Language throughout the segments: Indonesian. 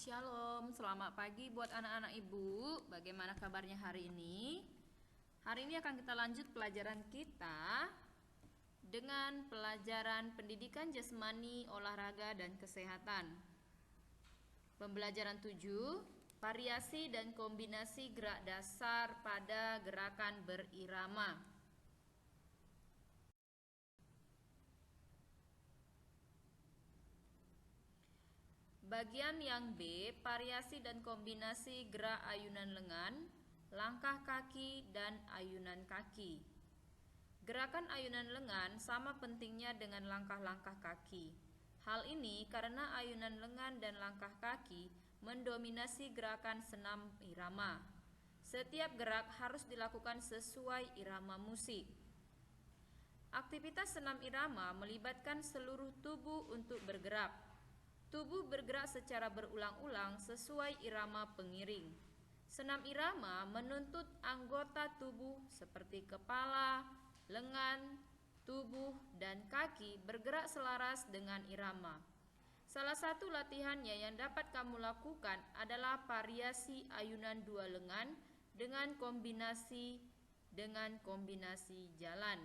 Shalom, selamat pagi buat anak-anak ibu. Bagaimana kabarnya hari ini? Hari ini akan kita lanjut pelajaran kita dengan pelajaran pendidikan jasmani, olahraga, dan kesehatan. Pembelajaran 7, variasi dan kombinasi gerak dasar pada gerakan berirama. Bagian yang B, variasi dan kombinasi gerak ayunan lengan, langkah kaki, dan ayunan kaki. Gerakan ayunan lengan sama pentingnya dengan langkah-langkah kaki. Hal ini karena ayunan lengan dan langkah kaki mendominasi gerakan senam irama. Setiap gerak harus dilakukan sesuai irama musik. Aktivitas senam irama melibatkan seluruh tubuh untuk bergerak. Tubuh bergerak secara berulang-ulang sesuai irama pengiring. Senam irama menuntut anggota tubuh seperti kepala, lengan, tubuh, dan kaki bergerak selaras dengan irama. Salah satu latihannya yang dapat kamu lakukan adalah variasi ayunan dua lengan dengan kombinasi jalan.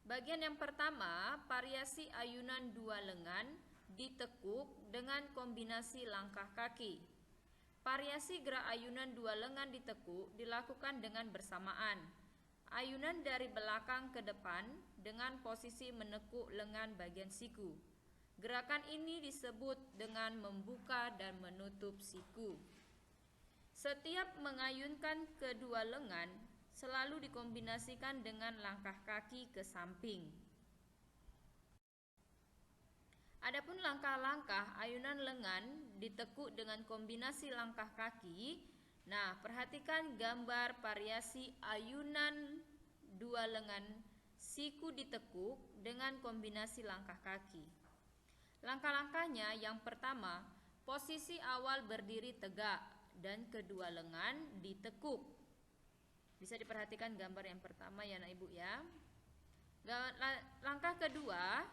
Bagian yang pertama, variasi ayunan dua lengan ditekuk dengan kombinasi langkah kaki. Variasi gerak ayunan dua lengan ditekuk dilakukan dengan bersamaan. Ayunan dari belakang ke depan dengan posisi menekuk lengan bagian siku. Gerakan ini disebut dengan membuka dan menutup siku. Setiap mengayunkan kedua lengan selalu dikombinasikan dengan langkah kaki ke samping. Adapun langkah-langkah ayunan lengan ditekuk dengan kombinasi langkah kaki. Nah, perhatikan gambar variasi ayunan dua lengan siku ditekuk dengan kombinasi langkah kaki. Langkah-langkahnya yang pertama, posisi awal berdiri tegak dan kedua lengan ditekuk. Bisa diperhatikan gambar yang pertama ya anak ibu ya. Langkah kedua,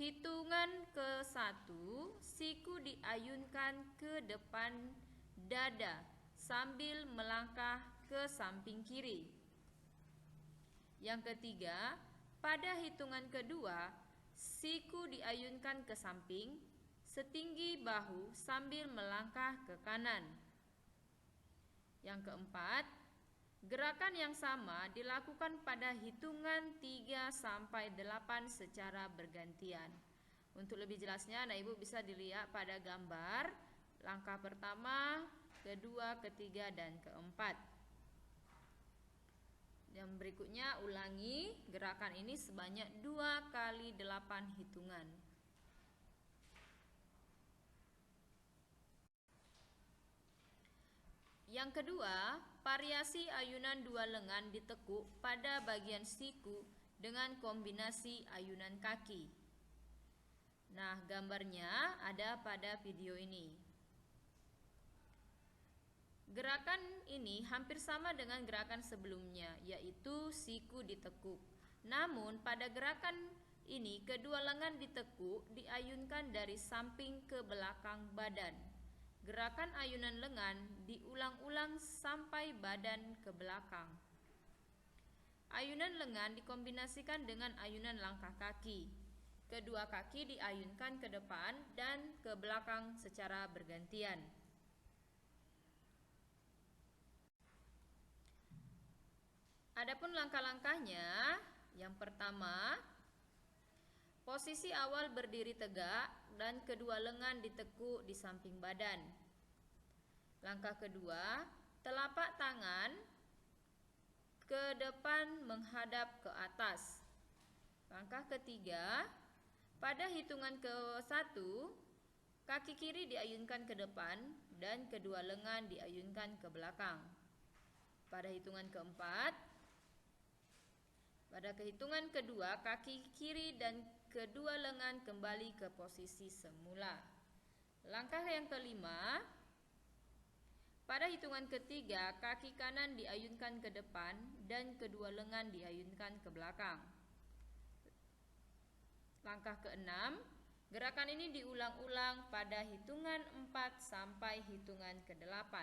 hitungan ke-1, siku diayunkan ke depan dada sambil melangkah ke samping kiri. Yang ketiga, pada hitungan kedua, siku diayunkan ke samping setinggi bahu sambil melangkah ke kanan. Yang keempat, gerakan yang sama dilakukan pada hitungan 3 sampai 8 secara bergantian. Untuk lebih jelasnya, anak ibu bisa dilihat pada gambar langkah pertama, kedua, ketiga, dan keempat. Yang berikutnya, ulangi gerakan ini sebanyak 2 kali 8 hitungan. Yang kedua, variasi ayunan dua lengan ditekuk pada bagian siku dengan kombinasi ayunan kaki. Nah, gambarnya ada pada video ini. Gerakan ini hampir sama dengan gerakan sebelumnya, yaitu siku ditekuk. Namun, pada gerakan ini kedua lengan ditekuk diayunkan dari samping ke belakang badan. Gerakan ayunan lengan diulang-ulang sampai badan ke belakang. Ayunan lengan dikombinasikan dengan ayunan langkah kaki. Kedua kaki diayunkan ke depan dan ke belakang secara bergantian. Adapun langkah-langkahnya, yang pertama, posisi awal berdiri tegak dan kedua lengan ditekuk di samping badan. Langkah kedua, telapak tangan ke depan menghadap ke atas. Langkah ketiga, pada hitungan ke-1, kaki kiri diayunkan ke depan dan kedua lengan diayunkan ke belakang. Pada hitungan keempat, pada kehitungan kedua, kaki kiri dan kedua lengan kembali ke posisi semula. Langkah yang kelima, pada hitungan ketiga, kaki kanan diayunkan ke depan dan kedua lengan diayunkan ke belakang. Langkah keenam, gerakan ini diulang-ulang pada hitungan 4 sampai hitungan ke-8.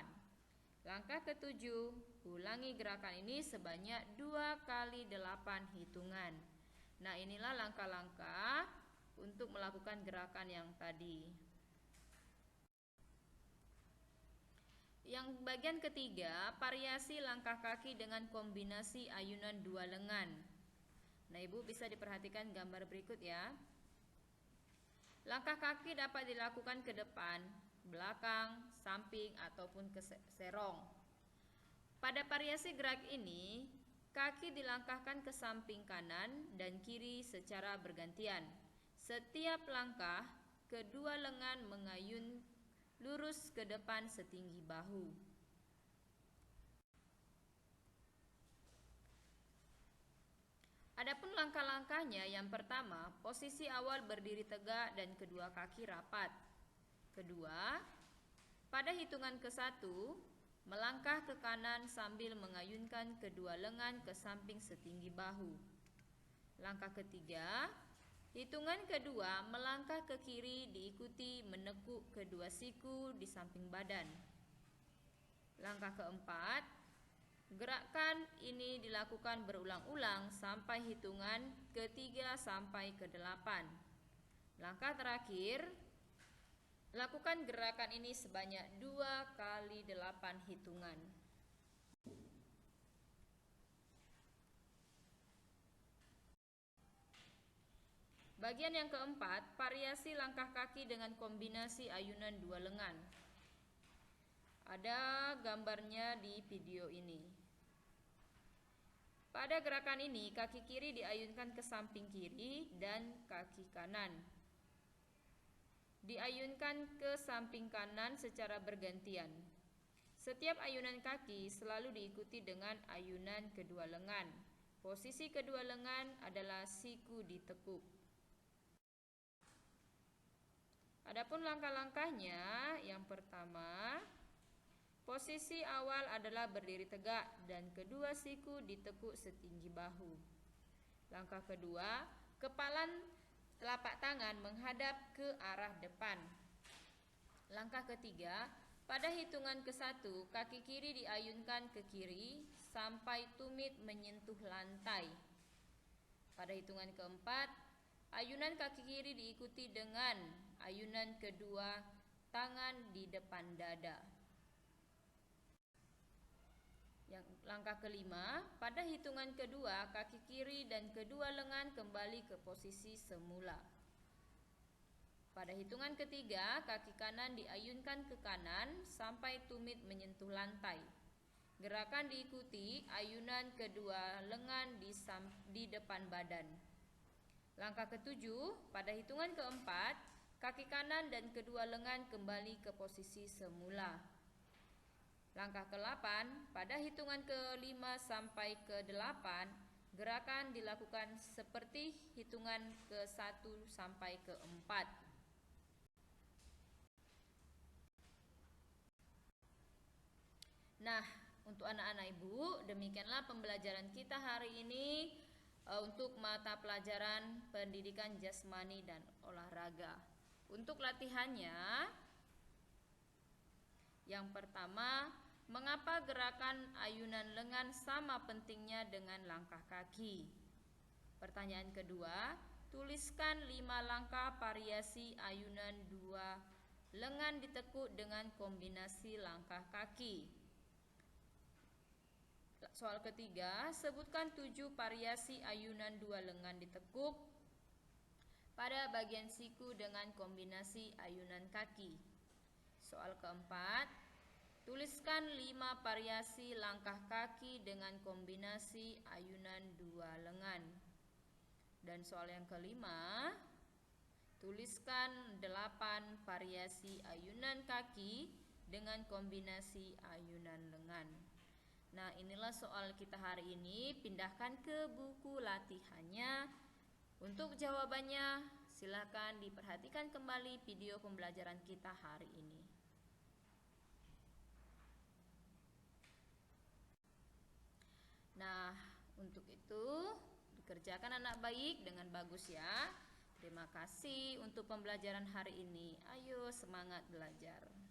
Langkah ketujuh, ulangi gerakan ini sebanyak 2 kali 8 hitungan. Nah, inilah langkah-langkah untuk melakukan gerakan yang tadi. Yang bagian ketiga, variasi langkah kaki dengan kombinasi ayunan 2 lengan. Nah, Ibu bisa diperhatikan gambar berikut ya. Langkah kaki dapat dilakukan ke depan, belakang, samping, ataupun ke serong. Pada variasi gerak ini, kaki dilangkahkan ke samping kanan dan kiri secara bergantian. Setiap langkah, kedua lengan mengayun lurus ke depan setinggi bahu. Adapun langkah-langkahnya, yang pertama, posisi awal berdiri tegak dan kedua kaki rapat. Kedua, pada hitungan ke-1, melangkah ke kanan sambil mengayunkan kedua lengan ke samping setinggi bahu. Langkah ketiga, hitungan kedua, melangkah ke kiri diikuti menekuk kedua siku di samping badan. Langkah keempat, gerakan ini dilakukan berulang-ulang sampai hitungan ke-3 sampai ke-8. Langkah terakhir, lakukan gerakan ini sebanyak 2 kali 8 hitungan. Bagian yang keempat, variasi langkah kaki dengan kombinasi ayunan 2 lengan. Ada gambarnya di video ini. Pada gerakan ini, kaki kiri diayunkan ke samping kiri dan kaki kanan diayunkan ke samping kanan secara bergantian. Setiap ayunan kaki selalu diikuti dengan ayunan kedua lengan. Posisi kedua lengan adalah siku ditekuk. Adapun langkah-langkahnya, yang pertama, posisi awal adalah berdiri tegak dan kedua siku ditekuk setinggi bahu. Langkah kedua, kepalan telapak tangan menghadap ke arah depan. Langkah ketiga, pada hitungan ke-1, kaki kiri diayunkan ke kiri sampai tumit menyentuh lantai. Pada hitungan keempat, ayunan kaki kiri diikuti dengan ayunan kedua tangan di depan dada. Yang langkah kelima, pada hitungan kedua, kaki kiri dan kedua lengan kembali ke posisi semula. Pada hitungan ketiga, kaki kanan diayunkan ke kanan sampai tumit menyentuh lantai. Gerakan diikuti ayunan kedua lengan di depan badan. Langkah ketujuh, pada hitungan keempat, kaki kanan dan kedua lengan kembali ke posisi semula. Langkah ke-8, pada hitungan ke-5 sampai ke-8, gerakan dilakukan seperti hitungan ke-1 sampai ke-4. Nah, untuk anak-anak Ibu, demikianlah pembelajaran kita hari ini untuk mata pelajaran pendidikan jasmani dan olahraga. Untuk latihannya, yang pertama, mengapa gerakan ayunan lengan sama pentingnya dengan langkah kaki? Pertanyaan kedua, tuliskan 5 langkah variasi ayunan 2 lengan ditekuk dengan kombinasi langkah kaki. Soal ketiga, sebutkan 7 variasi ayunan 2 lengan ditekuk pada bagian siku dengan kombinasi ayunan kaki. Soal keempat, tuliskan 5 variasi langkah kaki dengan kombinasi ayunan 2 lengan. Dan soal yang kelima, tuliskan 8 variasi ayunan kaki dengan kombinasi ayunan lengan. Nah, inilah soal kita hari ini. Pindahkan ke buku latihannya. Untuk jawabannya, silakan diperhatikan kembali video pembelajaran kita hari ini. Nah, untuk itu dikerjakan anak baik dengan bagus ya. Terima kasih untuk pembelajaran hari ini. Ayo semangat belajar.